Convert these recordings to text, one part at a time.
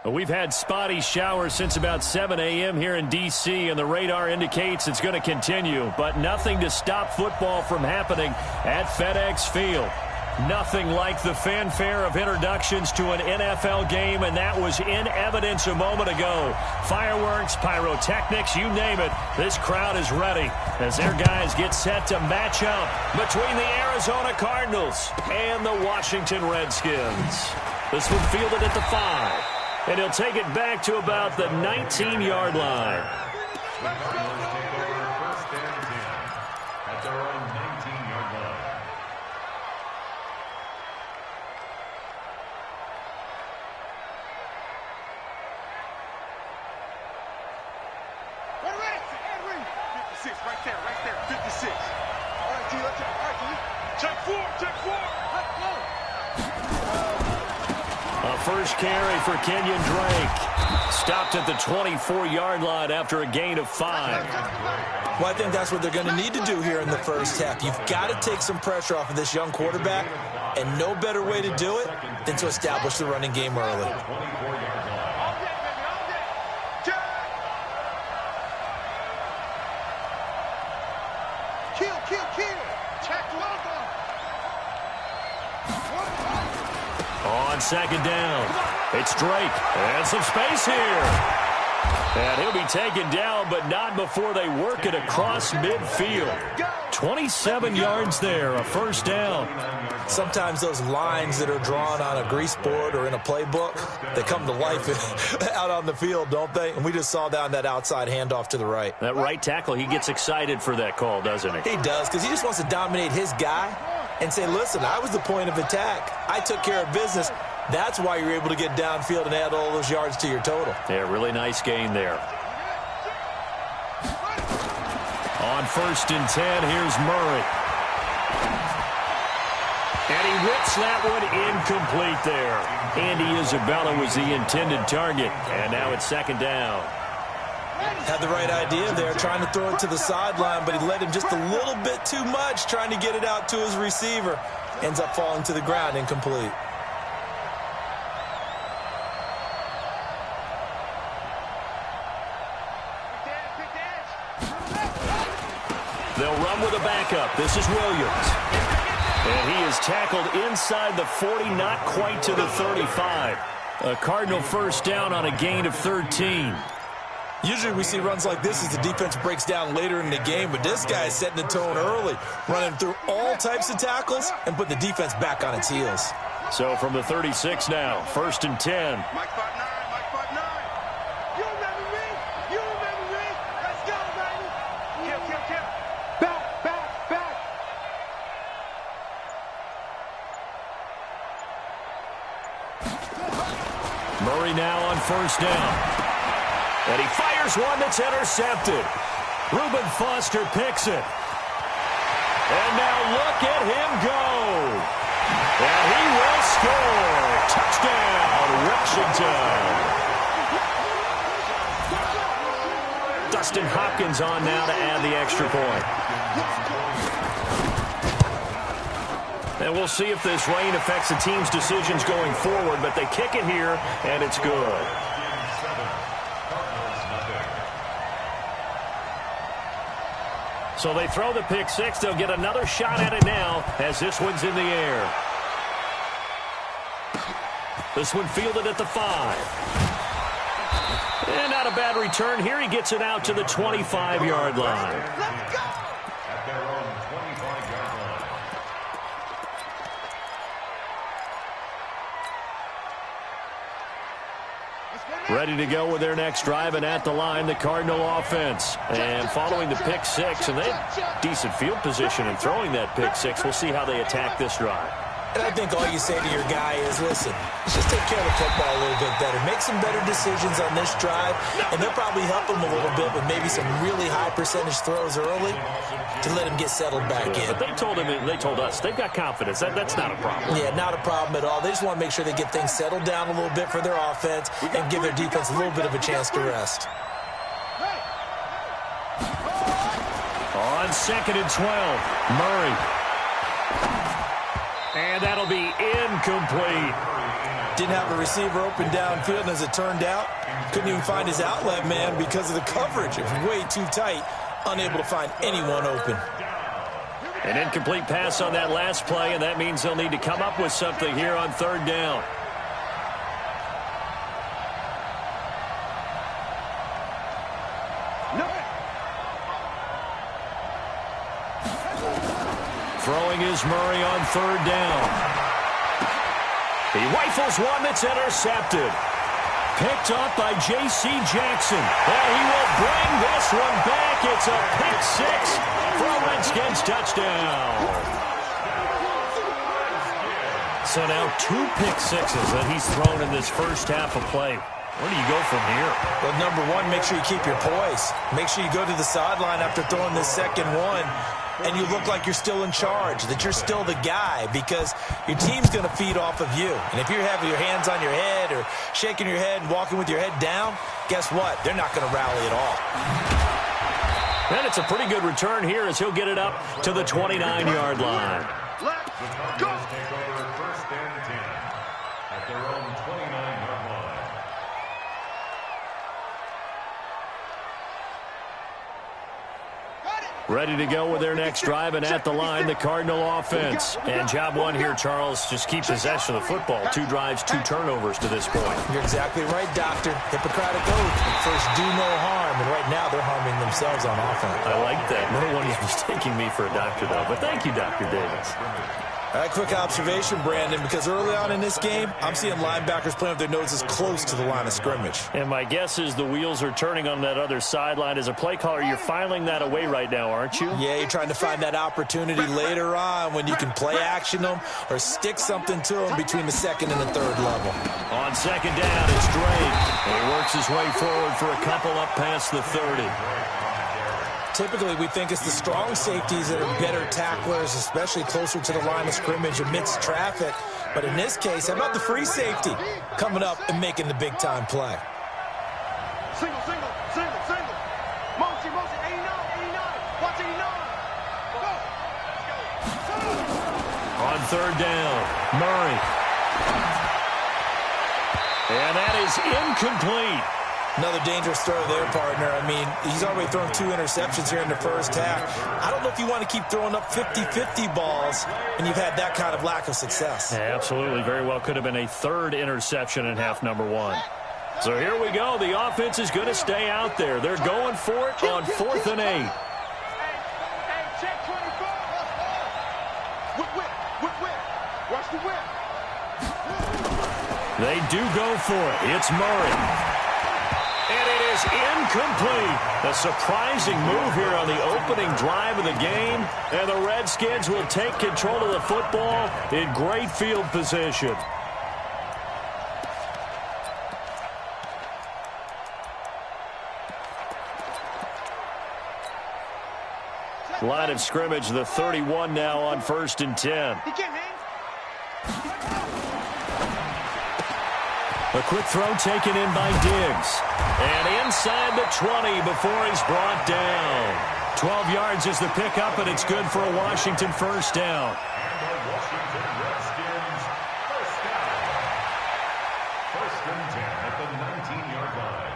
We've had spotty showers since about 7 a.m. here in D.C., and the radar indicates it's going to continue. But nothing to stop football from happening at FedEx Field. Nothing like the fanfare of introductions to an NFL game, and that was in evidence a moment ago. Fireworks, pyrotechnics, you name it. This crowd is ready as their guys get set to match up between the Arizona Cardinals and the Washington Redskins. This one fielded at the 5. And he'll take it back to about the 19-yard line. Right there, 56. All right, G, let's check 4. A first carry for Kenyon Drake. Stopped at the 24-yard line after a gain of 5. Well, I think that's what they're going to need to do here in the first half. You've got to take some pressure off of this young quarterback, and no better way to do it than to establish the running game early. On second down, it's Drake, and some space here. And he'll be taken down, but not before they work it across midfield. 27 yards there, a first down. Sometimes those lines that are drawn on a grease board or in a playbook, they come to life out on the field, don't they? And we just saw down that outside handoff to the right. That right tackle, he gets excited for that call, doesn't he? He does, because he just wants to dominate his guy and say, listen, I was the point of attack. I took care of business. That's why you're able to get downfield and add all those yards to your total. Yeah, really nice gain there. On 1st and 10, here's Murray. And he whips that one incomplete there. Andy Isabella was the intended target. And now it's second down. Had the right idea there, trying to throw it to the sideline, but he led him just a little bit too much, trying to get it out to his receiver. Ends up falling to the ground, incomplete. They'll run with a backup. This is Williams. And he is tackled inside the 40, not quite to the 35. A Cardinal first down on a gain of 13. Usually we see runs like this as the defense breaks down later in the game, but this guy is setting the tone early, running through all types of tackles and put the defense back on its heels. So from the 36 now, 1st and 10. Mike 5-9. You remember me? Let's go, baby. Kill. Back. Murray now on 1st down. And he fires one that's intercepted. Reuben Foster picks it. And now look at him go. And he will score. Touchdown, Washington. Dustin Hopkins on now to add the extra point. And we'll see if this rain affects the team's decisions going forward, but they kick it here, and it's good. So they throw the pick six. They'll get another shot at it now as this one's in the air. This one fielded at the 5. And not a bad return here. He gets it out to the 25-yard line. Let's go. Ready to go with their next drive, and at the line, the Cardinal offense. And following the pick six, and they have decent field position in throwing that pick six. We'll see how they attack this drive. And I think all you say to your guy is, listen, just take care of the football a little bit better. Make some better decisions on this drive, and they'll probably help him a little bit with maybe some really high percentage throws early to let him get settled back in. But they told us, they've got confidence. That's not a problem. Yeah, not a problem at all. They just want to make sure they get things settled down a little bit for their offense and give their defense a little bit of a chance to rest. On 2nd and 12, Murray. And that'll be incomplete. Didn't have a receiver open downfield, and as it turned out, couldn't even find his outlet man because of the coverage. It was way too tight, unable to find anyone open. An incomplete pass on that last play, and that means they'll need to come up with something here on third down. Throwing is Murray on third down. He rifles one that's intercepted. Picked up by J.C. Jackson. And he will bring this one back. It's a pick six for a Redskins touchdown. So now 2 pick sixes that he's thrown in this first half of play. Where do you go from here? Well, number one, make sure you keep your poise. Make sure you go to the sideline after throwing this second one, and you look like you're still in charge, that you're still the guy, because your team's going to feed off of you. And if you're having your hands on your head or shaking your head and walking with your head down, guess what? They're not going to rally at all. And it's a pretty good return here as he'll get it up to the 29-yard line. Let's go. Take over first and 10 at their own 29-yard line. Ready to go with their next drive, and at the line, the Cardinal offense. And job one here, Charles, just keep possession of the football. 2 drives, 2 turnovers to this point. You're exactly right, Doctor. Hippocratic oath. First, do no harm. And right now, they're harming themselves on offense. I like that. No one is mistaking me for a doctor, though. But thank you, Dr. Davis. All right, quick observation, Brandon, because early on in this game, I'm seeing linebackers playing with their noses close to the line of scrimmage. And my guess is the wheels are turning on that other sideline. As a play caller, you're filing that away right now, aren't you? Yeah, you're trying to find that opportunity later on when you can play action them or stick something to them between the second and the third level. On second down, it's Drake. And he works his way forward for a couple up past the 30. Typically, we think it's the strong safeties that are better tacklers, especially closer to the line of scrimmage amidst traffic. But in this case, how about the free safety coming up and making the big-time play? Single, single, single, single. Motion, motion, 89, 89. Watch 89. Go. On third down, Murray. And that is incomplete. Another dangerous throw there, partner. I mean, he's already thrown 2 interceptions here in the first half. I don't know if you want to keep throwing up 50-50 balls, and you've had that kind of lack of success. Yeah, absolutely. Very well could have been a 3rd interception in half number 1. So here we go. The offense is going to stay out there. They're going for it on 4th and 8. Hey, check 24. Whip, whip, whip, whip. Watch the whip. They do go for it. It's Murray. And it is incomplete. A surprising move here on the opening drive of the game. And the Redskins will take control of the football in great field position. Line of scrimmage, the 31 now on 1st and 10. He can't hang. A quick throw taken in by Diggs. And inside the 20 before he's brought down. 12 yards is the pickup, and it's good for a Washington first down. And the Washington Redskins first down. 1st and 10 at the 19-yard line.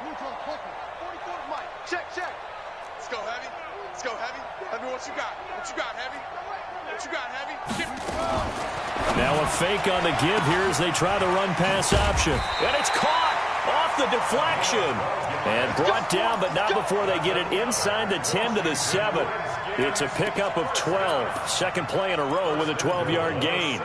44 Mike. Check, check. Let's go, Heavy. Let's go, Heavy. Let me what you got. What you got, Heavy? What you got, Heavy? Give me. Now a fake on the give here as they try the run-pass option. And it's caught off the deflection. And brought down, but not before they get it inside the 10 to the 7. It's a pickup of 12. Second play in a row with a 12-yard gain.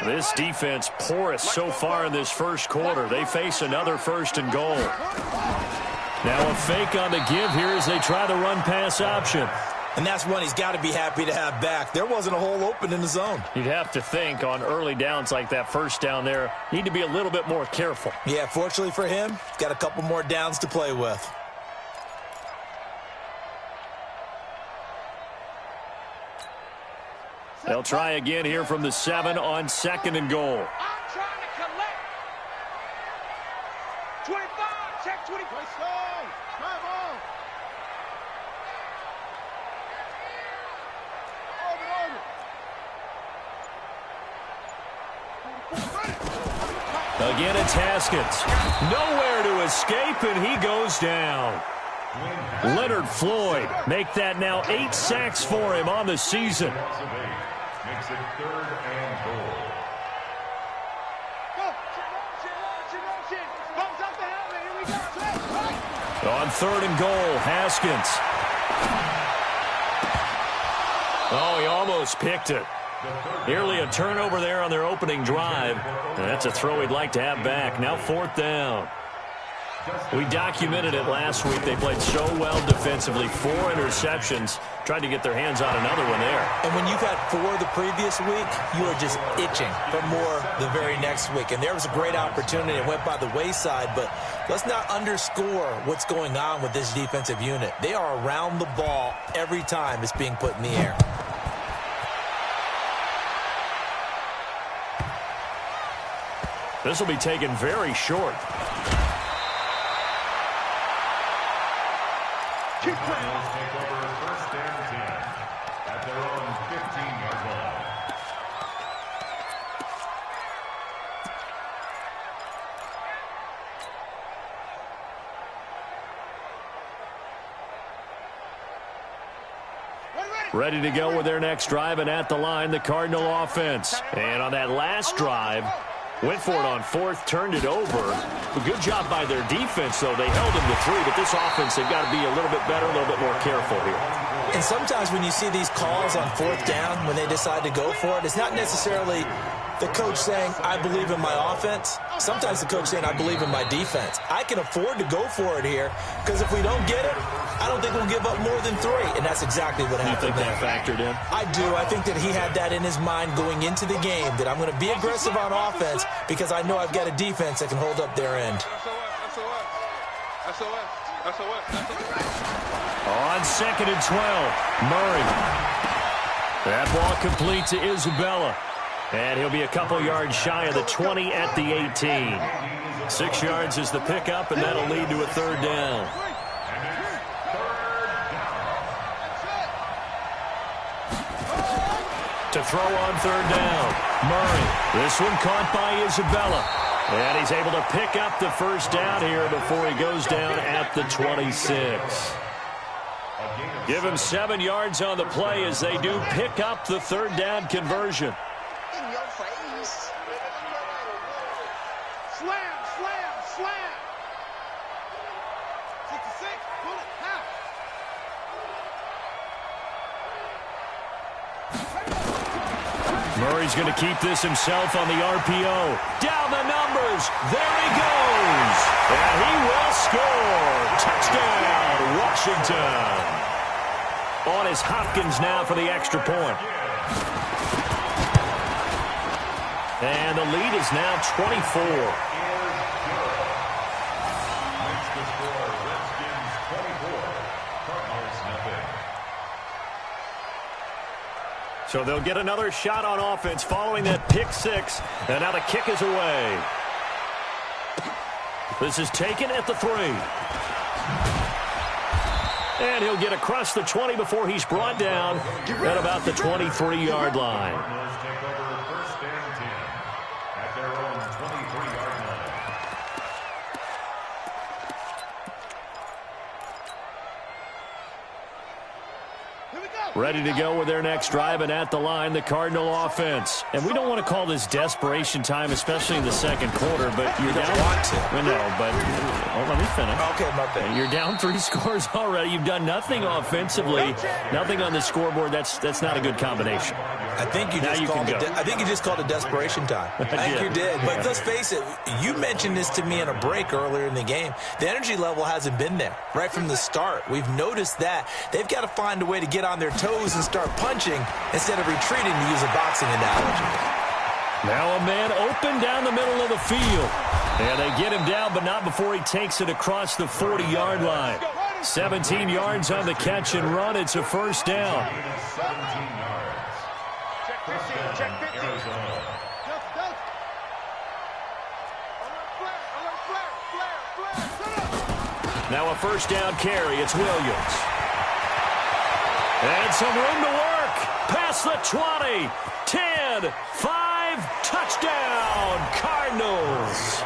This defense porous so far in this first quarter. They face another 1st and goal. Now a fake on the give here as they try the run-pass option. And that's one he's got to be happy to have back. There wasn't a hole open in the zone. You'd have to think on early downs like that first down there, need to be a little bit more careful. Yeah, fortunately for him, got a couple more downs to play with. They'll try again here from the 7 on 2nd and goal. I'm trying to collect. 25. Check 25. Come on. Again, it's Haskins. Nowhere to escape, and he goes down. Leonard Floyd make that now 8 sacks for him on the season. Makes it 3rd and goal. On 3rd and goal, Haskins. Oh, he almost picked it. Nearly a turnover there on their opening drive. And that's a throw he'd like to have back. Now 4th down. We documented it last week. They played so well defensively. 4 interceptions. Tried to get their hands on another one there. And when you've had 4 the previous week, you are just itching for more the very next week. And there was a great opportunity. It went by the wayside, but let's not underscore what's going on with this defensive unit. They are around the ball every time it's being put in the air. This will be taken very short. Cardinals take over 1st and 10 at their own 15-yard line. Ready to go with their next drive, and at the line, the Cardinal offense. And on that last drive, went for it on 4th, turned it over. A good job by their defense, though. They held them to 3, but this offense, they've got to be a little bit better, a little bit more careful here. And sometimes when you see these calls on 4th down, when they decide to go for it, it's not necessarily the coach saying, I believe in my offense. Sometimes the coach saying, I believe in my defense. I can afford to go for it here, because if we don't get it, I don't think we'll give up more than 3. And that's exactly what happened. You think that factored in? I do. I think that he had that in his mind going into the game, that I'm going to be aggressive on offense because I know I've got a defense that can hold up their end. On 2nd and 12, Murray. That ball complete to Isabella. And he'll be a couple yards shy of the 20 at the 18. 6 yards is the pickup, and that'll lead to a 3rd down. To throw on 3rd down, Murray. This one caught by Isabella. And he's able to pick up the 1st down here before he goes down at the 26. Give him 7 yards on the play as they do pick up the 3rd down conversion. In your face. Slam, slam, slam. 66, pull it, half. Murray's going to keep this himself on the RPO. Down the numbers. There he goes. And he will score. Touchdown, Washington. On is Hopkins now for the extra point. And the lead is now 24. Makes the score Redskins 24, Cardinals nothing. So they'll get another shot on offense following that pick 6. And now the kick is away. This is taken at the 3. And he'll get across the 20 before he's brought down at about the 23-yard line. Cardinals take over 1st and 10 at their own 23-yard line. Ready to go with their next drive, and at the line, the Cardinal offense. And we don't want to call this desperation time, especially in the 2nd quarter, but you're down. Want to. I know, but let me finish. Okay, my bad. You're down 3 scores already. You've done nothing offensively, nothing on the scoreboard. That's not a good combination. I think you just called it. I think you just called it desperation time. I think you did. But let's face it. You mentioned this to me in a break earlier in the game. The energy level hasn't been there right from the start. We've noticed that they've got to find a way to get on their toes and start punching instead of retreating, to use a boxing analogy. Now a man open down the middle of the field. And they get him down, but not before he takes it across the 40-yard line. 17 yards on the catch and run. It's a 1st down. 17 yards. Check 15, check 15. Arizona. Now a 1st down carry. It's Williams. And some room to work. Past the 20, 10, 5, drive. Touchdown, Cardinals.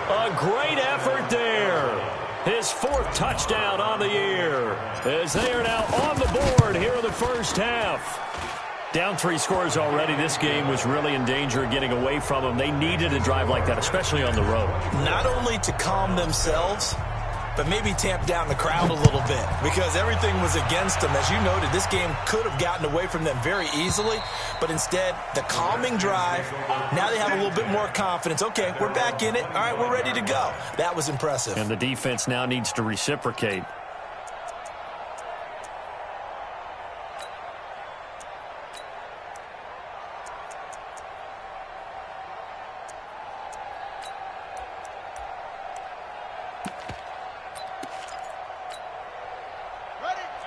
A great effort there. His 4th touchdown on the year as they are now on the board here in the first half. Down 3 scores already. This game was really in danger of getting away from them. They needed a drive like that, especially on the road. Not only to calm themselves, but maybe tamp down the crowd a little bit because everything was against them. As you noted, this game could have gotten away from them very easily, but instead, the calming drive, now they have a little bit more confidence. Okay, we're back in it. All right, we're ready to go. That was impressive. And the defense now needs to reciprocate.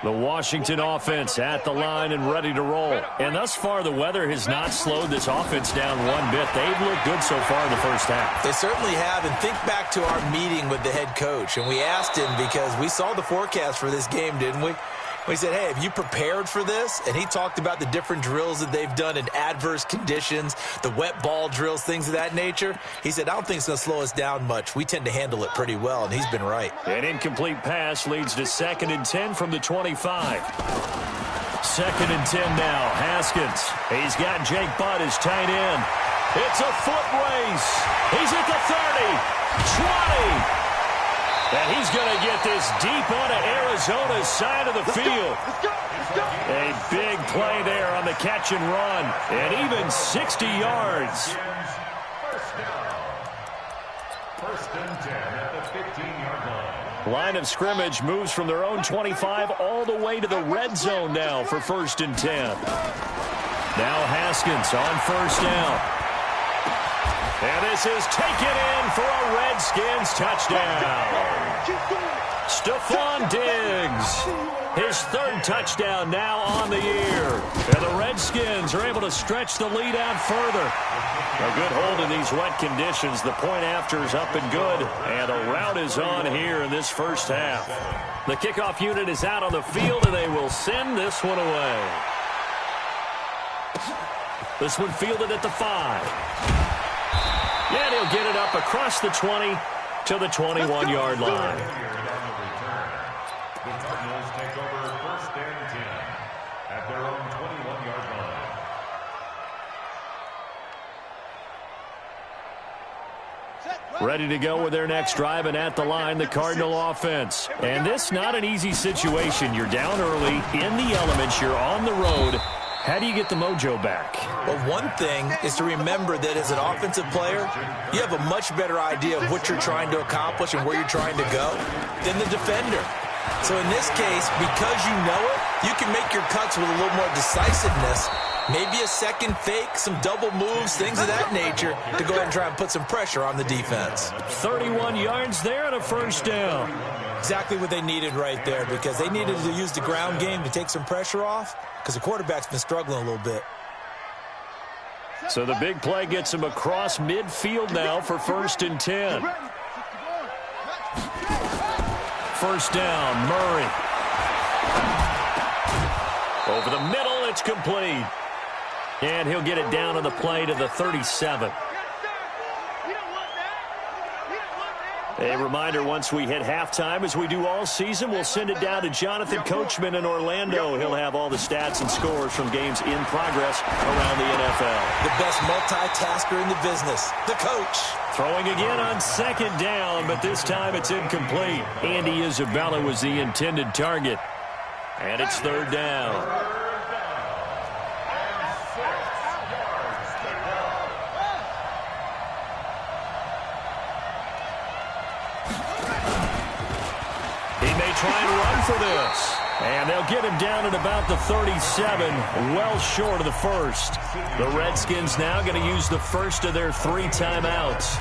The Washington offense at the line and ready to roll. And thus far, the weather has not slowed this offense down one bit. They've looked good so far in the first half. They certainly have. And think back to our meeting with the head coach. And we asked him because we saw the forecast for this game, didn't we? We said, hey, have you prepared for this? And he talked about the different drills that they've done in adverse conditions, the wet ball drills, things of that nature. He said, I don't think it's going to slow us down much. We tend to handle it pretty well, and he's been right. An incomplete pass leads to 2nd and 10 from the 25. 2nd and 10 now. Haskins. He's got Jake Butt as tight end. It's a foot race. He's at the 30, 20. And he's going to get this deep onto Arizona's side of the field. A big play there on the catch and run. And even 60 yards. First and 10 at the 15-yard line. Line of scrimmage moves from their own 25 all the way to the red zone now for 1st and 10. Now Haskins on 1st down. And this is taken in for a Redskins touchdown. Stephon Diggs, his 3rd touchdown now on the year. And the Redskins are able to stretch the lead out further. A good hold in these wet conditions. The point after is up and good. And a rout is on here in this first half. The kickoff unit is out on the field, and they will send this one away. This one fielded at the 5. And he'll get it up across the 20 to the 21-yard line. The Cardinals take over 1st and 10 at their own 21-yard line. Ready to go with their next drive, and at the line, the Cardinal offense. And this not an easy situation. You're down early, in the elements, you're on the road. How do you get the mojo back? Well, one thing is to remember that as an offensive player, you have a much better idea of what you're trying to accomplish and where you're trying to go than the defender. So in this case, because you know it, you can make your cuts with a little more decisiveness. Maybe a second fake, some double moves, things of that nature to go ahead and try and put some pressure on the defense. 31 yards there and a 1st down. Exactly what they needed right there because they needed to use the ground game to take some pressure off because the quarterback's been struggling a little bit. So the big play gets him across midfield now for 1st and 10. 1st down, Murray. Over the middle, it's complete. And he'll get it down on the play to the 37. A reminder, once we hit halftime, as we do all season, we'll send it down to Jonathan Coachman in Orlando. He'll have all the stats and scores from games in progress around the NFL. The best multitasker in the business, the coach. Throwing again on 2nd down, but this time it's incomplete. Andy Isabella was the intended target. And it's 3rd down. Try and run for this. And they'll get him down at about the 37, well short of the 1st. The Redskins now going to use the 1st of their 3 timeouts.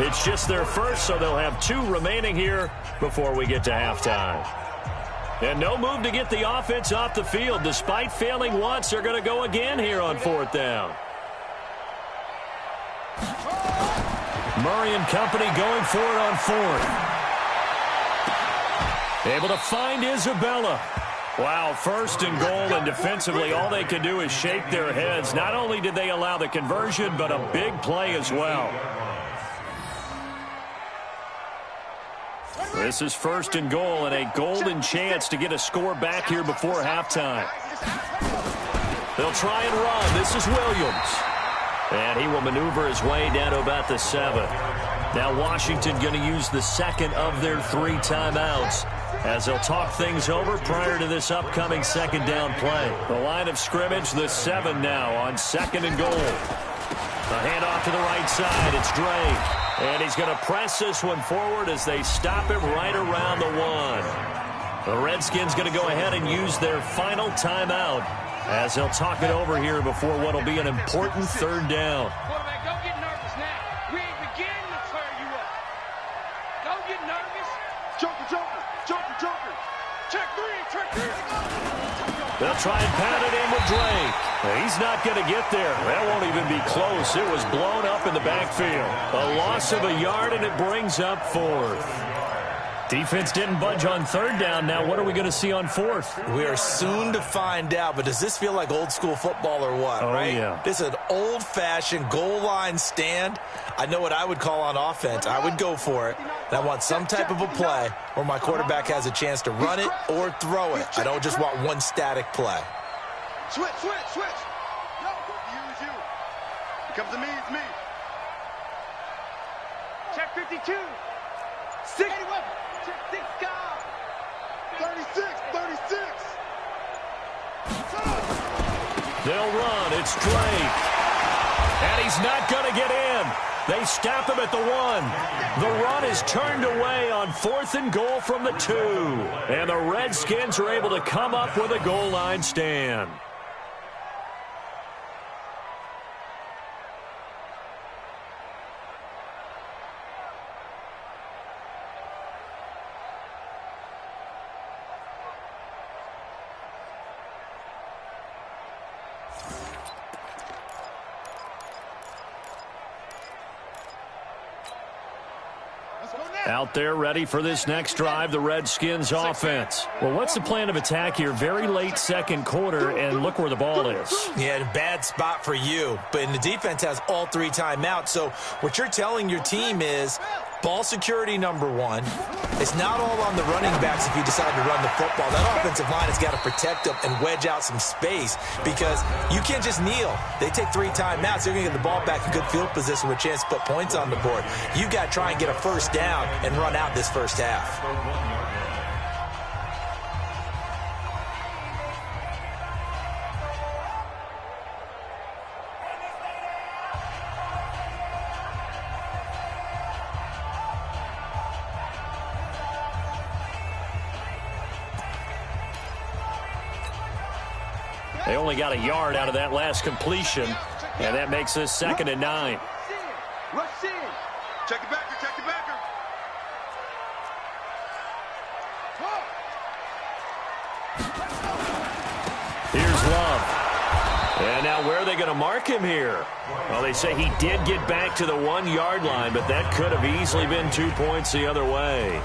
It's just their 1st, so they'll have 2 remaining here before we get to halftime. And no move to get the offense off the field. Despite failing once, they're going to go again here on 4th down. Murray and company going for it on 4th. Able to find Isabella. Wow, first and goal, and defensively all they can do is shake their heads. Not only did they allow the conversion, but a big play as well. This is first and goal, and a golden chance to get a score back here before halftime. They'll try and run. This is Williams. And he will maneuver his way down to about the 7. Now Washington going to use the second of their 3 timeouts as they'll talk things over prior to this upcoming second down play. The line of scrimmage, the 7 now on second and goal. The handoff to the right side. It's Drake. And he's going to press this one forward as they stop him right around the 1. The Redskins going to go ahead and use their final timeout as they'll talk it over here before what will be an important third down. Quarterback, don't get nervous now. We ain't beginning to tear you up. Don't get nervous. Joker, Joker, Joker, Joker. Check 3, check 3. They'll try and pound it in with Drake. He's not going to get there. That won't even be close. It was blown up in the backfield. A loss of a yard, and it brings up 4th. Defense didn't budge on third down. Now what are we going to see on 4th? We are soon to find out, but does this feel like old school football or what, right? Yeah. This is an old-fashioned goal line stand. I know what I would call on offense. I would go for it. And I want some type of a play where my quarterback has a chance to run it or throw it. I don't just want one static play. Switch, switch, switch. No, use you. It comes to me, it's me. Check 52. 6. 36, 36. They'll run. It's Drake. And he's not going to get in. They stop him at the 1. The run is turned away on 4th and goal from the 2. And the Redskins are able to come up with a goal line stand. Out there ready for this next drive, the Redskins offense. Well, what's the plan of attack here? Very late second quarter, and look where the ball is. Yeah, a bad spot for you. But the defense has all 3 timeouts. So what you're telling your team is ball security number 1. It's not all on the running backs if you decide to run the football. That offensive line has got to protect them and wedge out some space because you can't just kneel. They take 3 timeouts. They're going to get the ball back in good field position with a chance to put points on the board. You've got to try and get a first down and run out this first half. They only got a yard out of that last completion, and that makes this 2nd and 9. Rush in. Check the backer, check the backer. Here's Love. And now where are they going to mark him here? Well, they say he did get back to the 1-yard line, but that could have easily been 2 points the other way.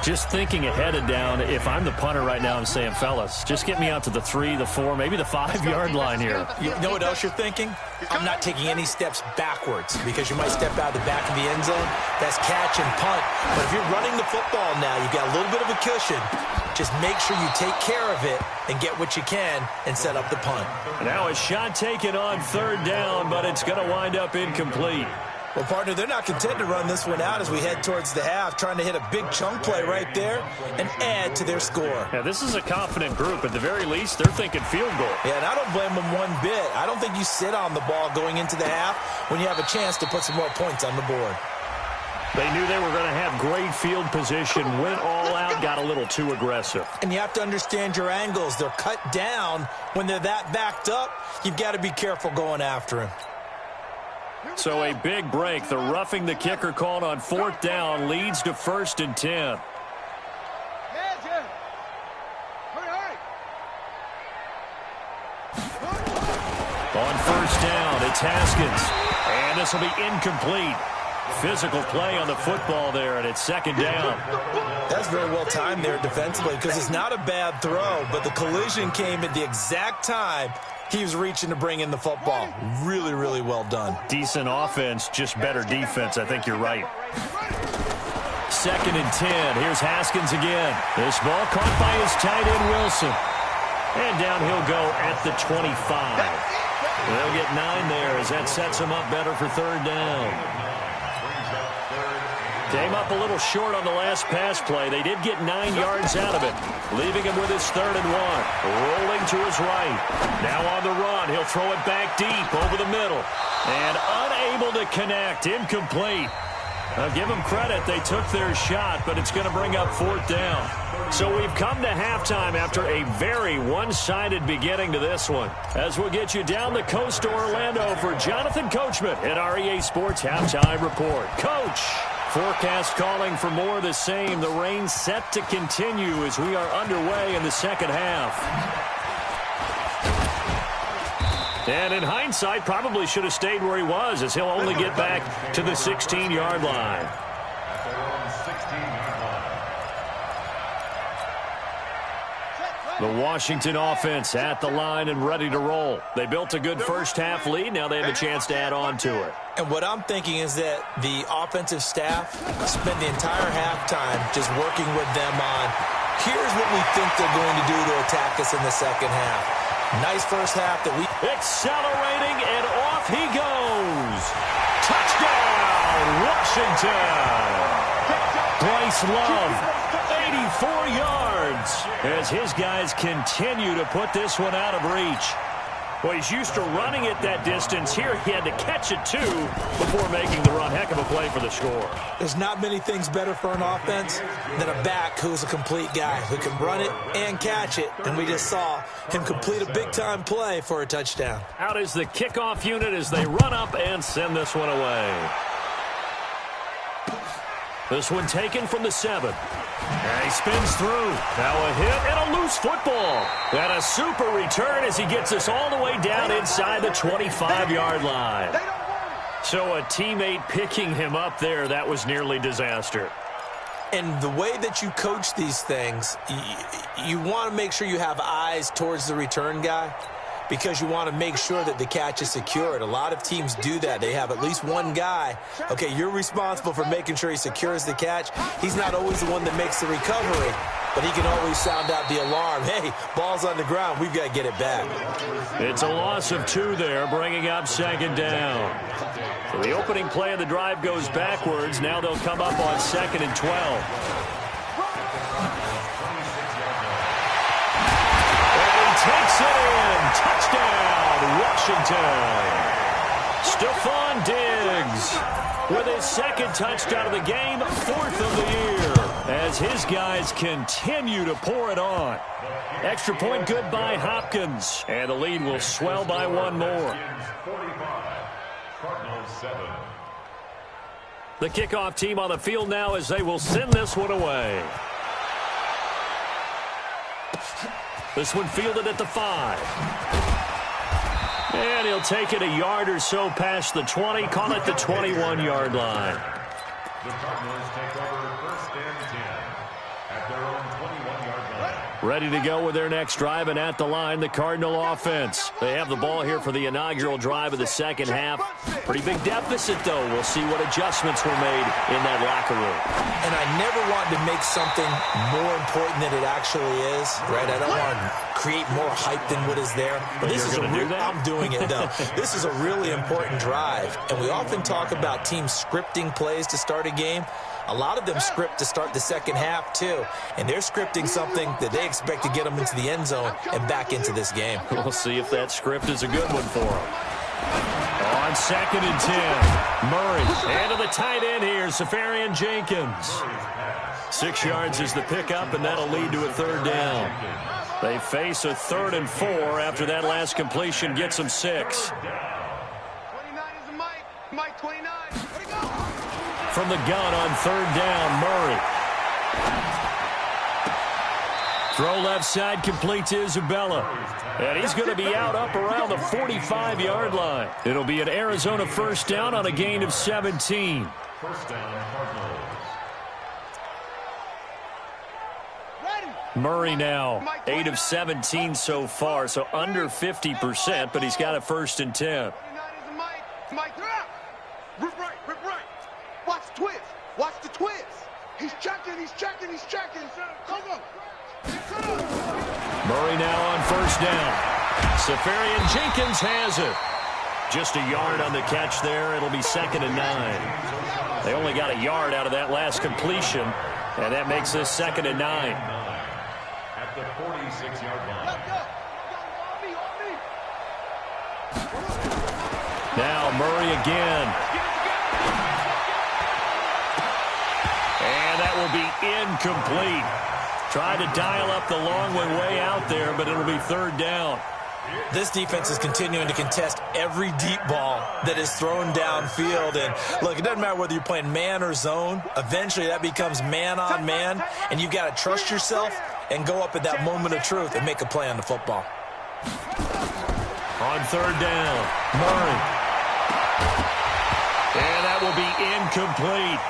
Just thinking ahead and down, if I'm the punter right now, I'm saying, fellas, just get me out to the 3, the 4, maybe the 5-yard line here. You know what else you're thinking? I'm not taking any steps backwards because you might step out of the back of the end zone. That's catch and punt. But if you're running the football now, you've got a little bit of a cushion. Just make sure you take care of it and get what you can and set up the punt. Now a shot taken on 3rd down, but it's going to wind up incomplete. Well, partner, they're not content to run this one out as we head towards the half, trying to hit a big chunk play right there and add to their score. Yeah, this is a confident group. At the very least, they're thinking field goal. Yeah, and I don't blame them one bit. I don't think you sit on the ball going into the half when you have a chance to put some more points on the board. They knew they were going to have great field position, went all out, got a little too aggressive. And you have to understand your angles. They're cut down. When they're that backed up, you've got to be careful going after him. So a big break. The roughing the kicker called on 4th down leads to 1st and 10. On 1st down, it's Haskins. And this will be incomplete. Physical play on the football there, and it's second down. That's very well timed there defensively because it's not a bad throw, but the collision came at the exact time he was reaching to bring in the football. Really, really well done. Decent offense, just better defense. I think you're right. Second and 10. Here's Haskins again. This ball caught by his tight end, Wilson. And down he'll go at the 25. They'll get 9 there as that sets him up better for third down. Came up a little short on the last pass play. They did get 9 yards out of it, leaving him with his third and 1. Rolling to his right. Now on the run. He'll throw it back deep over the middle. And unable to connect. Incomplete. I'll give them credit. They took their shot, but it's going to bring up fourth down. So we've come to halftime after a very one-sided beginning to this one. As we'll get you down the coast to Orlando for Jonathan Coachman at our EA Sports Halftime Report. Coach, forecast calling for more of the same. The rain set to continue as we are underway in the second half. And in hindsight, probably should have stayed where he was, as he'll only get back to the 16-yard line. The Washington offense at the line and ready to roll. They built a good first-half lead. Now they have a chance to add on to it. And what I'm thinking is that the offensive staff spend the entire halftime just working with them on, here's what we think they're going to do to attack us in the second half. Nice first half that we... Accelerating, and off he goes. Touchdown, Washington. Bryce Love, 84 yards, as his guys continue to put this one out of reach. Well, he's used to running it that distance. Here he had to catch it, too, before making the run. Heck of a play for the score. There's not many things better for an offense than a back who's a complete guy who can run it and catch it. And we just saw him complete a big-time play for a touchdown. Out is the kickoff unit as they run up and send this one away. This one taken from the 7. And he spins through. Now a hit and a loose football. And a super return as he gets us all the way down inside the 25-yard line. So a teammate picking him up there, that was nearly disaster. And the way that you coach these things, you want to make sure you have eyes towards the return guy, because you want to make sure that the catch is secured. A lot of teams do that. They have at least one guy. Okay, you're responsible for making sure he secures the catch. He's not always the one that makes the recovery, but he can always sound out the alarm. Hey, ball's on the ground. We've got to get it back. It's a loss of 2 there, bringing up second down. So the opening play of the drive goes backwards. Now they'll come up on 2nd and 12. Takes it in. Touchdown, Washington. Stephon Diggs with his second touchdown of the game, 4th of the year, as his guys continue to pour it on. Extra point good by Hopkins, and the lead will swell by 1 more. The kickoff team on the field now as they will send this one away. This one fielded at the 5. And he'll take it a yard or so past the 20, call it the 21-yard line. The Cardinals take over 1st and 10 at their own 21-yard line. Ready to go with their next drive, and at the line, the Cardinal offense. They have the ball here for the inaugural drive of the second half. Pretty big deficit, though. We'll see what adjustments were made in that locker room. And I never want to make something more important than it actually is, right? I don't want to create more hype than what is there. But this is I'm doing it, though. This is a really important drive. And we often talk about teams scripting plays to start a game. A lot of them script to start the second half, too. And they're scripting something that they expect to get them into the end zone and back into this game. We'll see if that script is a good one for them. On 2nd and 10, Murray. And to the tight end here, Safarian Jenkins. 6 yards is the pickup, and that'll lead to a 3rd down. They face a 3rd and 4 after that last completion gets them 6. 29 is the Mike. Mike 29. Where'd he go? From the gun on 3rd down, Murray. Throw left side, complete to Isabella. And he's going to be out up around the 45-yard line. It'll be an Arizona 1st down on a gain of 17. First down, Cardinals. Murray now, 8 of 17 so far, so under 50%, but he's got a 1st and 10. Mike, rip right. Watch the twist. Watch the twist. He's checking. Come on. Murray now on 1st down. Safarian Jenkins has it. Just a yard on the catch there. It'll be 2nd and 9. They only got a yard out of that last completion, and that makes this 2nd and 9. At the 46-yard line. Now Murray again. And that will be incomplete. Tried to dial up the long one way out there, but it'll be 3rd down. This defense is continuing to contest every deep ball that is thrown downfield. And, look, it doesn't matter whether you're playing man or zone. Eventually that becomes man on man, and you've got to trust yourself and go up at that moment of truth and make a play on the football. On 3rd down, Murray. And that will be incomplete.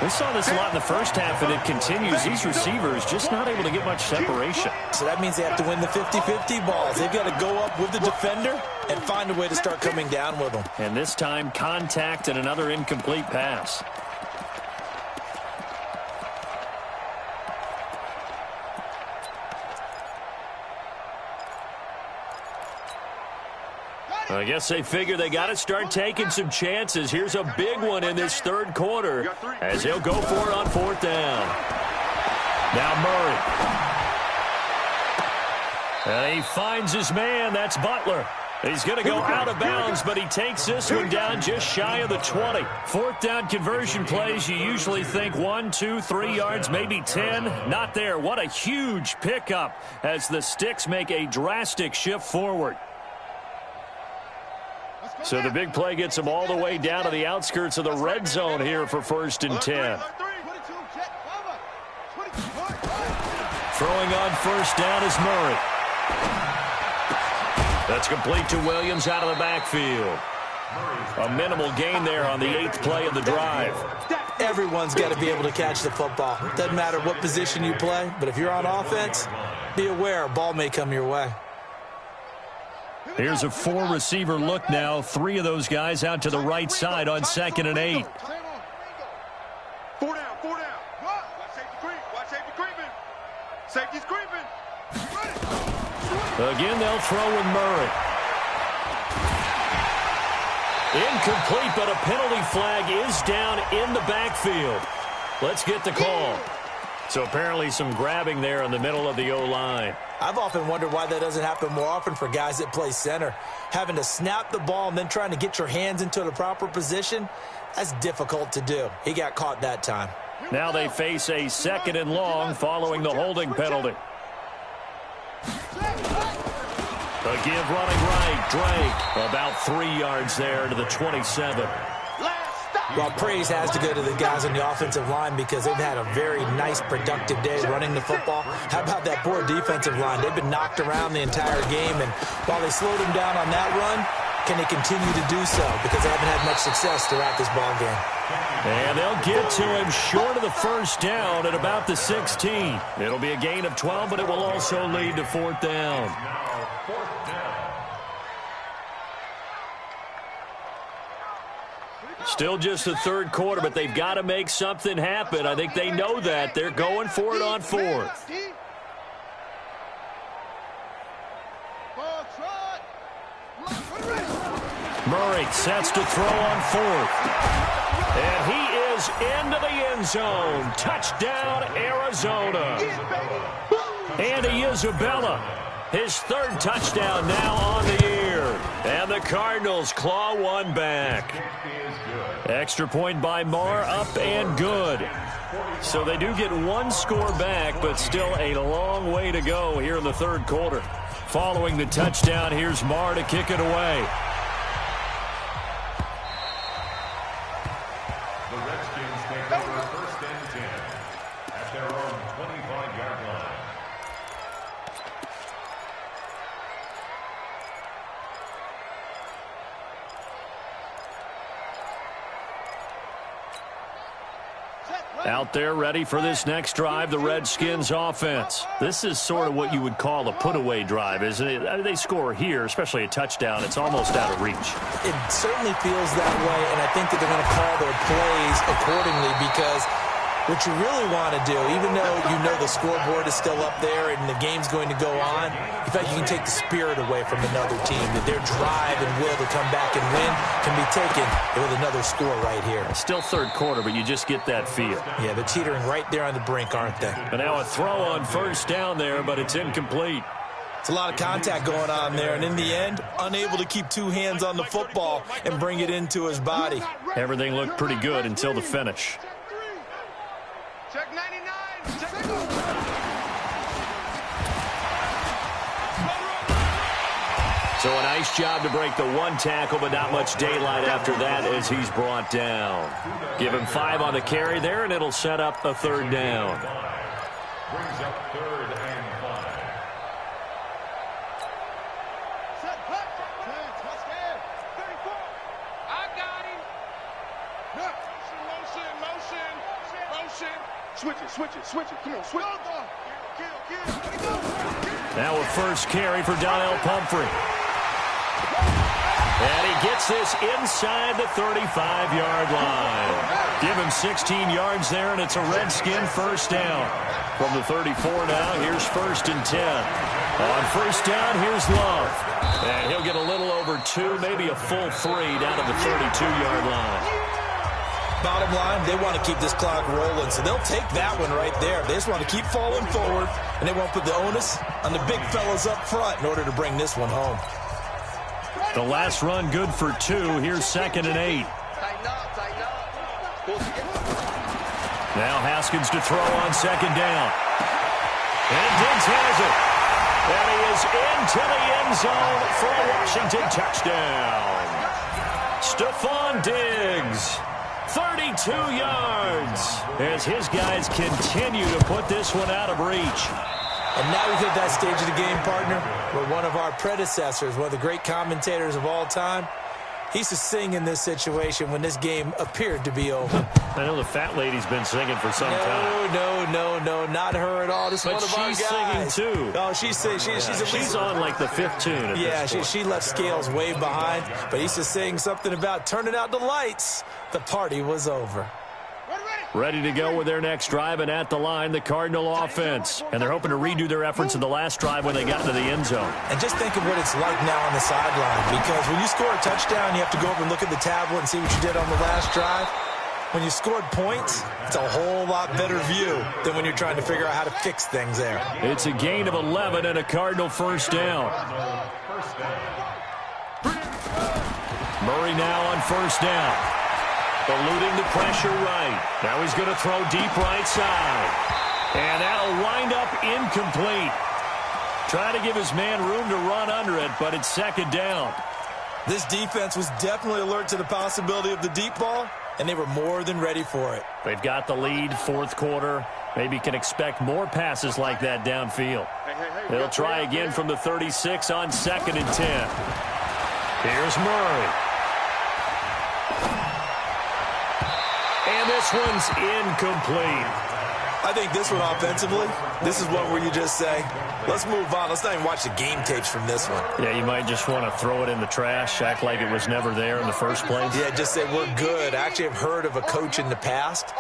We saw this a lot in the first half, and it continues. These receivers just not able to get much separation. So that means they have to win the 50-50 balls. They've got to go up with the defender and find a way to start coming down with them. And this time, contact and another incomplete pass. I guess they figure they got to start taking some chances. Here's a big one in this 3rd quarter as he'll go for it on 4th down. Now Murray. And he finds his man. That's Butler. He's going to go out of bounds, but he takes this one down just shy of the 20. 4th down conversion plays, you usually think 1, 2, 3 yards, maybe 10. Not there. What a huge pickup as the Sticks make a drastic shift forward. So the big play gets them all the way down to the outskirts of the red zone here for 1st and 10. Throwing on 1st down is Murray. That's complete to Williams out of the backfield. A minimal gain there on the 8th play of the drive. Everyone's got to be able to catch the football. Doesn't matter what position you play, but if you're on offense, be aware a ball may come your way. Here's a 4-receiver look now. 3 of those guys out to the right side on 2nd and 8. 4 down. Watch safety creeping. Safety's creeping. Again, they'll throw with Murray. Incomplete, but a penalty flag is down in the backfield. Let's get the call. So apparently some grabbing there in the middle of the O-line. I've often wondered why that doesn't happen more often for guys that play center. Having to snap the ball and then trying to get your hands into the proper position, that's difficult to do. He got caught that time. Now they face a 2nd and long following the holding penalty. A give running right, Drake. About 3 yards there to the 27. Well, praise has to go to the guys on the offensive line because they've had a very nice, productive day running the football. How about that poor defensive line? They've been knocked around the entire game, and while they slowed them down on that run, can they continue to do so? Because they haven't had much success throughout this ball game. And they'll get to him short of the 1st down at about the 16. It'll be a gain of 12, but it will also lead to 4th down. Now 4th down. Still just the 3rd quarter, but they've got to make something happen. I think they know that. They're going for it on 4th. Murray sets to throw on 4th. And he is into the end zone. Touchdown, Arizona. Andy Isabella, his 3rd touchdown now on the year. And the Cardinals claw one back. Extra point by Marr, up and good. So they do get 1 score back, but still a long way to go here in the 3rd quarter. Following the touchdown, here's Marr to kick it away. The Redskins take over 1st and 10 at their own 25-yard line. Out there ready for this next drive, the Redskins offense. This is sort of what you would call a put-away drive, isn't it? I mean, they score here, especially a touchdown. It's almost out of reach. It certainly feels that way, and I think that they're going to call their plays accordingly because what you really want to do, even though you know the scoreboard is still up there and the game's going to go on, in fact, you can take the spirit away from another team, that their drive and will to come back and win can be taken with another score right here. Still third quarter, but you just get that feel. Yeah, they're teetering right there on the brink, aren't they? And now a throw on first down there, but it's incomplete. It's a lot of contact going on there, and in the end, unable to keep two hands on the football and bring it into his body. Everything looked pretty good until the finish. Check 99. Check So a nice job to break the one tackle, but not much daylight after that as he's brought down. Give him 5 on the carry there, and it'll set up a third down. Brings up 3rd and 5. Set, hut. 34. I got him. Look. Motion. Switch it. Come on, switch it. Kill. Now a first carry for Donnell Pumphrey. And he gets this inside the 35-yard line. Give him 16 yards there, and it's a Redskin first down. From the 34 now, here's 1st and 10. On first down, here's Love. And he'll get a little over 2, maybe a full 3 down to the 32-yard line. Bottom line, they want to keep this clock rolling, so they'll take that one right there. They just want to keep falling forward, and they won't put the onus on the big fellas up front in order to bring this one home. The last run good for 2. Here's 2nd and 8. Tighten up. Now Haskins to throw on 2nd down. And Diggs has it. And he is into the end zone for a Washington touchdown. Stephon Diggs, 32 yards, as his guys continue to put this one out of reach. And now we've hit that stage of the game, partner, where one of our predecessors, one of the great commentators of all time, he used to sing in this situation when this game appeared to be over. I know the fat lady's been singing for some time. No, not her at all. This is But one of our she's guys. singing too. Oh, she's at She's least on like the 5th tune at this point. she left Scales way behind, but he used to sing something about turning out the lights. The party was over. Ready to go with their next drive, and at the line, the Cardinal offense. And they're hoping to redo their efforts in the last drive when they got into the end zone. And just think of what it's like now on the sideline, because when you score a touchdown, you have to go over and look at the tablet and see what you did on the last drive. When you scored points, it's a whole lot better view than when you're trying to figure out how to fix things there. It's a gain of 11 and a Cardinal first down. Murray now on first down. Eluding the pressure right. Now he's going to throw deep right side. And that'll wind up incomplete. Trying to give his man room to run under it, but it's 2nd down. This defense was definitely alert to the possibility of the deep ball, and they were more than ready for it. They've got the lead, 4th quarter. Maybe can expect more passes like that downfield. They'll try again from the 36 on 2nd and 10. Here's Murray. And this one's incomplete. I think this one offensively, this is one where you just say, let's move on. Let's not even watch the game tapes from this one. Yeah, you might just want to throw it in the trash, act like it was never there in the first place. Yeah, just say we're good. I actually have heard of a coach in the past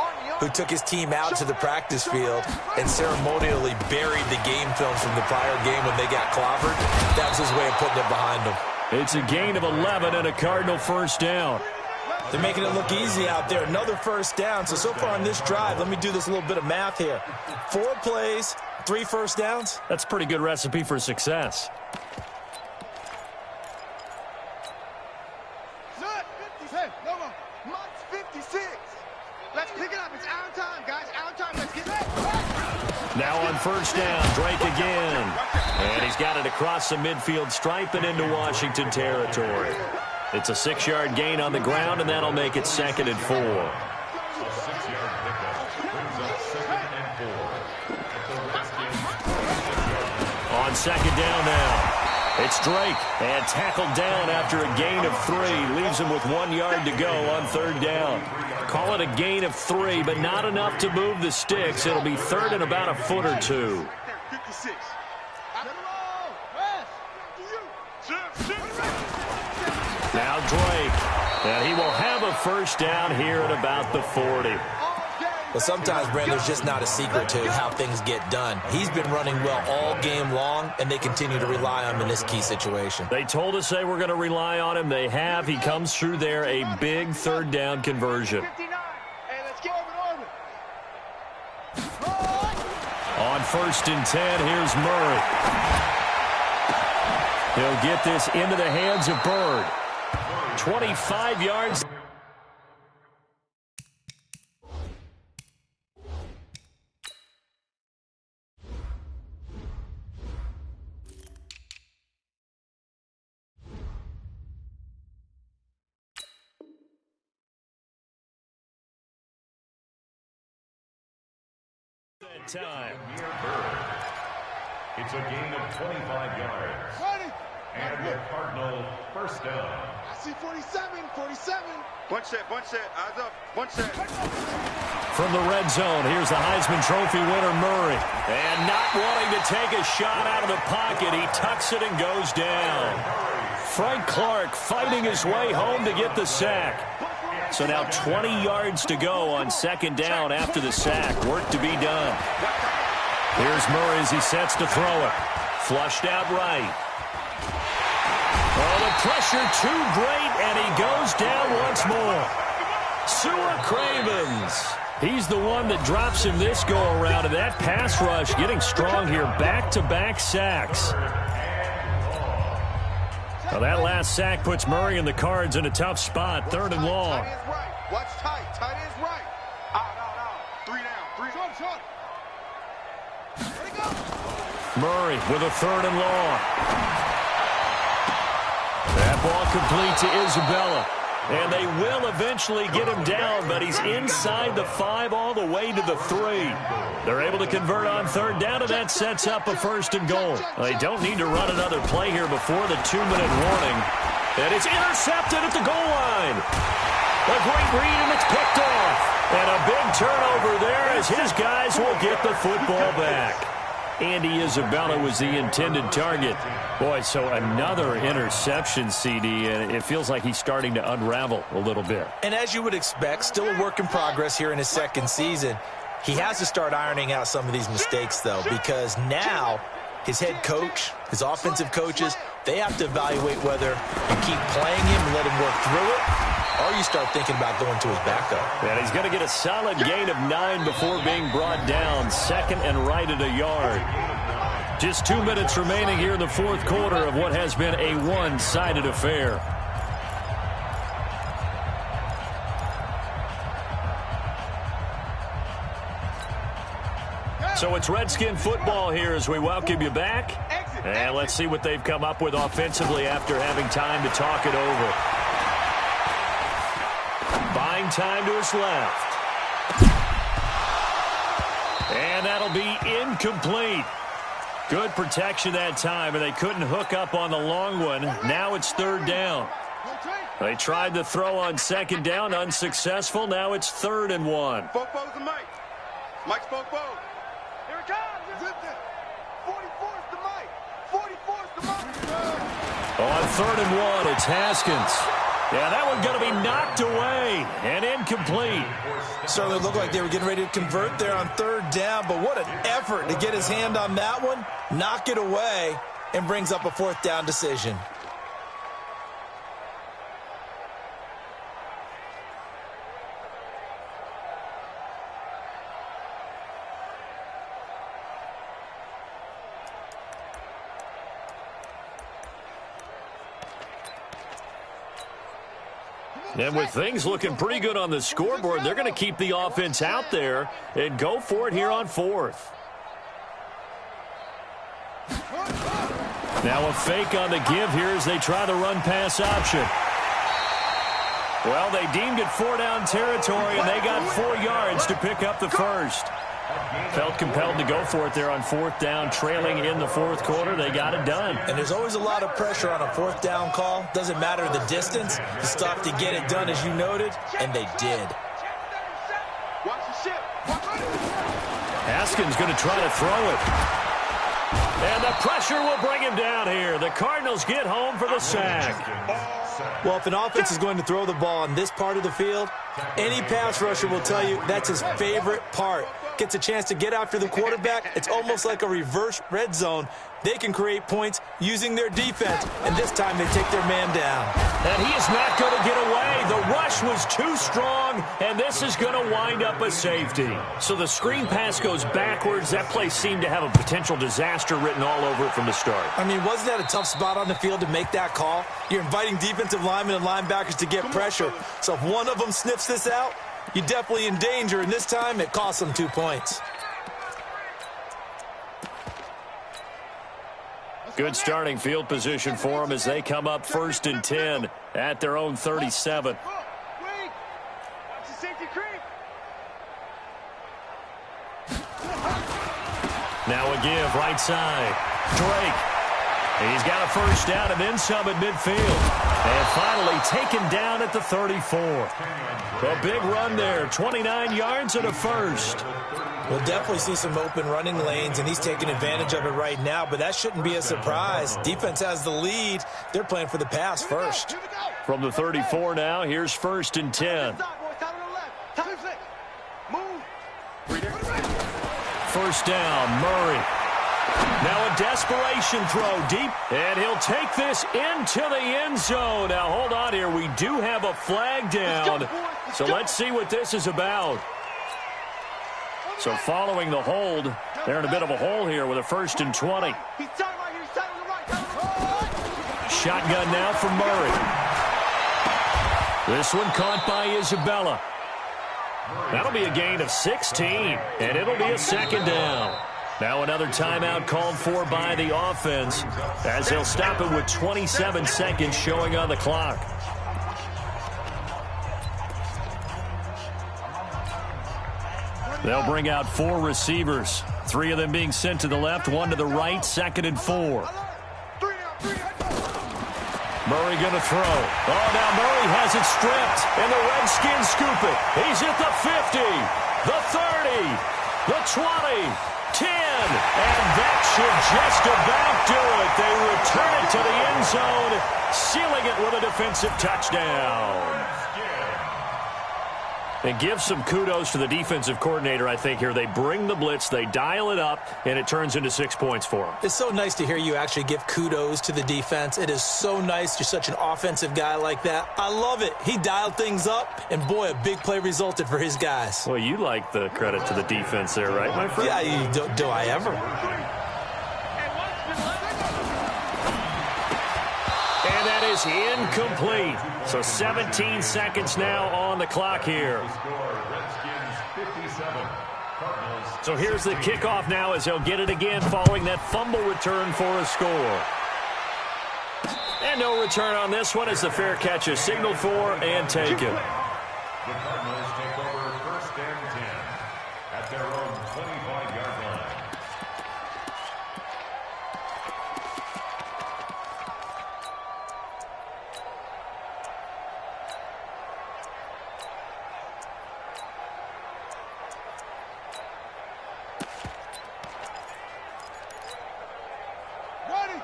who took his team out to the practice field and ceremonially buried the game film from the prior game when they got clobbered. That was his way of putting it behind them. It's a gain of 11 and a Cardinal first down. They're making it look easy out there. Another first down. So far on this drive, let me do this little bit of math here. 4 plays, 3 first downs. That's a pretty good recipe for success. Zut, 57. No more. Mott's 56. Let's pick it up. It's our time, guys. Our time. Let's get it. Now on first down, Drake again. And he's got it across the midfield stripe and into Washington territory. It's a 6-yard gain on the ground, and that'll make it 2nd and 4. 6-yard pickup brings up 2nd and 4. On 2nd down now. It's Drake, and tackled down after a gain of 3. Leaves him with 1 yard to go on third down. Call it a gain of 3, but not enough to move the sticks. It'll be third and about a foot or two. 56. Now Drake, and he will have a first down here at about the 40. Well, sometimes, Brent, there's just not a secret to how things get done. He's been running well all game long, and they continue to rely on him in this key situation. They told us they were going to rely on him. They have. He comes through there, a big third down conversion. On 1st and 10, here's Murray. He'll get this into the hands of Byrd. 25 yards. Time. It's a gain of 25 yards. And the Cardinal first down. I see 47, 47. Bunch set, eyes up, bunch set. From the red zone, here's the Heisman Trophy winner, Murray. And not wanting to take a shot out of the pocket, he tucks it and goes down. Frank Clark fighting his way home to get the sack. So now 20 yards to go on second down after the sack. Work to be done. Here's Murray as he sets to throw it. Flushed out right. Oh, the pressure too great, and he goes down once more. Sua Cravens. He's the one that drops him this go-around, and that pass rush getting strong here. Back-to-back sacks. Well, that last sack puts Murray and the Cards in a tough spot. 3rd and long. Tight end's right. Watch tight. Tight end's right. Out. 3 down. 3. Short. Ready, go. Murray with a 3rd and long. That ball complete to Isabella. And they will eventually get him down, but he's inside the 5 all the way to the 3. They're able to convert on 3rd down, and that sets up a 1st and goal. They don't need to run another play here before the 2-minute warning. And it's intercepted at the goal line. A great read, and it's picked off. And a big turnover there as his guys will get the football back. Andy Isabella was the intended target. Boy, so another interception, CD, and it feels like he's starting to unravel a little bit. And as you would expect, still a work in progress here in his second season. He has to start ironing out some of these mistakes, though, because now his head coach, his offensive coaches, they have to evaluate whether you keep playing him and let him work through it, or you start thinking about going to his backup. And he's going to get a solid gain of 9 before being brought down. 2nd and right at a yard. Just 2 minutes remaining here in the 4th quarter of what has been a one-sided affair. So it's Redskin football here as we welcome you back. And let's see what they've come up with offensively after having time to talk it over. Buying time to his left. And that'll be incomplete. Good protection that time, and they couldn't hook up on the long one. Now it's 3rd down. They tried to throw on 2nd down, unsuccessful. Now it's 3rd and 1. Fopo's the Mike. Mike's Fopo. Here it comes. 44's the Mike. 44's the Mike. On 3rd and 1, it's Haskins. Yeah, that one's going to be knocked away and incomplete. Certainly looked like they were getting ready to convert there on 3rd down, but what an effort to get his hand on that one, knock it away, and brings up a 4th down decision. And with things looking pretty good on the scoreboard, they're going to keep the offense out there and go for it here on 4th. Now a fake on the give here as they try the run-pass option. Well, they deemed it 4-down territory, and they got 4 yards to pick up the first. Felt compelled to go for it there on 4th down, trailing in the 4th quarter. They got it done. And there's always a lot of pressure on a 4th down call. Doesn't matter the distance. You stop to get it done, as you noted, and they did. Haskins going to try to throw it. And the pressure will bring him down here. The Cardinals get home for the sack. Well, if an offense is going to throw the ball on this part of the field, any pass rusher will tell you that's his favorite part. Gets a chance to get after the quarterback. It's almost like a reverse red zone. They can create points using their defense, and this time they take their man down. And he is not going to get away. The rush was too strong, and this is going to wind up a safety. So the screen pass goes backwards. That play seemed to have a potential disaster written all over it from the start. I mean, wasn't that a tough spot on the field to make that call? You're inviting defensive linemen and linebackers to get pressure. So if one of them sniffs this out, you're definitely in danger, and this time it costs them 2 points. Good starting field position for them as they come up 1st and 10 at their own 37. Now a give right side. Drake. He's got a 1st down and then some at midfield. And finally taken down at the 34. A big run there. 29 yards and a 1st. We'll definitely see some open running lanes, and he's taking advantage of it right now, but that shouldn't be a surprise. Defense has the lead. They're playing for the pass first. From the 34 now, here's 1st and 10. 1st down, Murray. Now a desperation throw deep, and he'll take this into the end zone. Now hold on here. We do have a flag down, so let's see what this is about. So following the hold, they're in a bit of a hole here with a 1st and 20. Shotgun now from Murray. This one caught by Isabella. That'll be a gain of 16, and it'll be a 2nd down. Now another timeout called for by the offense as they'll stop it with 27 seconds showing on the clock. They'll bring out 4 receivers, 3 of them being sent to the left, 1 to the right, 2nd and 4. Murray going to throw. Oh, now Murray has it stripped, and the Redskins scoop it. He's at the 50, the 30, the 20, 10, and that should just about do it. They return it to the end zone, sealing it with a defensive touchdown. And give some kudos to the defensive coordinator, I think, here. They bring the blitz, they dial it up, and it turns into 6 points for them. It's so nice to hear you actually give kudos to the defense. It is so nice. You're such an offensive guy like that. I love it. He dialed things up, and boy, a big play resulted for his guys. Well, you like the credit to the defense there, right, my friend? Yeah, do I ever? And that is incomplete. So 17 seconds now on the clock here. So here's the kickoff now as they'll get it again following that fumble return for a score. And no return on this one as the fair catch is signaled for and taken. The Cardinals take over 1st and 10 at their own 25-yard line.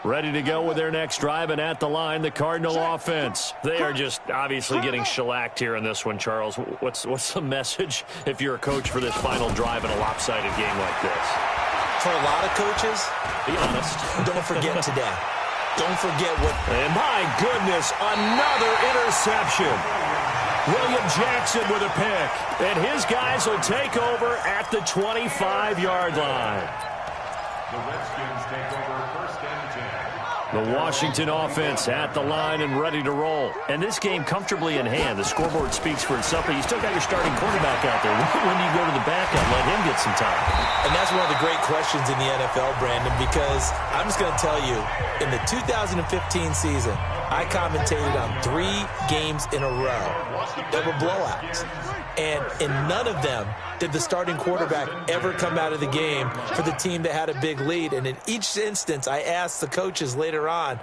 Ready to go with their next drive, and at the line, the Cardinal offense. They are just obviously getting shellacked here in this one, Charles. What's the message if you're a coach for this final drive in a lopsided game like this? For a lot of coaches, be honest. Don't forget today. Don't forget what... And my goodness, another interception. William Jackson with a pick. And his guys will take over at the 25-yard line. The Redskins take over 1st and 10. The Washington offense at the line and ready to roll. And this game comfortably in hand. The scoreboard speaks for itself, but you still got your starting quarterback out there. When do you go to the backup, let him get some time? And that's one of the great questions in the NFL, Brandon, because I'm just going to tell you, in the 2015 season, I commentated on 3 games in a row that were blowouts. And in none of them did the starting quarterback ever come out of the game for the team that had a big lead. And in each instance, I asked the coaches later on,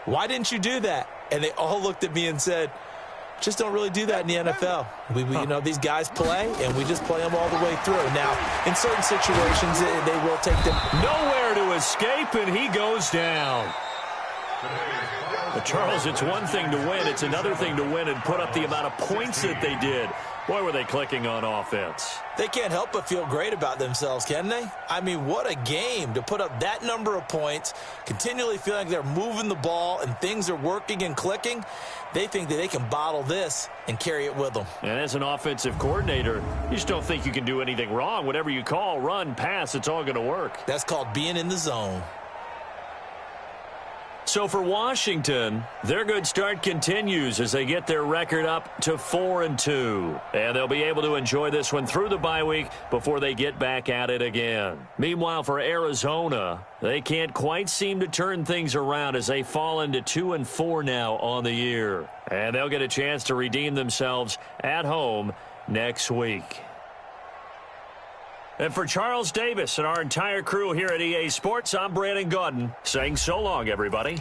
why didn't you do that? And they all looked at me and said, just don't really do that in the NFL. You know, these guys play, and we just play them all the way through. Now, in certain situations, they will take them. Nowhere to escape, and he goes down. But Charles, it's one thing to win. It's another thing to win and put up the amount of points that they did. Boy, were they clicking on offense. They can't help but feel great about themselves, can they? I mean, what a game to put up that number of points, continually feeling like they're moving the ball and things are working and clicking. They think that they can bottle this and carry it with them. And as an offensive coordinator, you just don't think you can do anything wrong. Whatever you call, run, pass, it's all going to work. That's called being in the zone. So for Washington, their good start continues as they get their record up to 4-2. And they'll be able to enjoy this one through the bye week before they get back at it again. Meanwhile, for Arizona, they can't quite seem to turn things around as they fall into 2-4 now on the year. And they'll get a chance to redeem themselves at home next week. And for Charles Davis and our entire crew here at EA Sports, I'm Brandon Gaudin saying so long, everybody.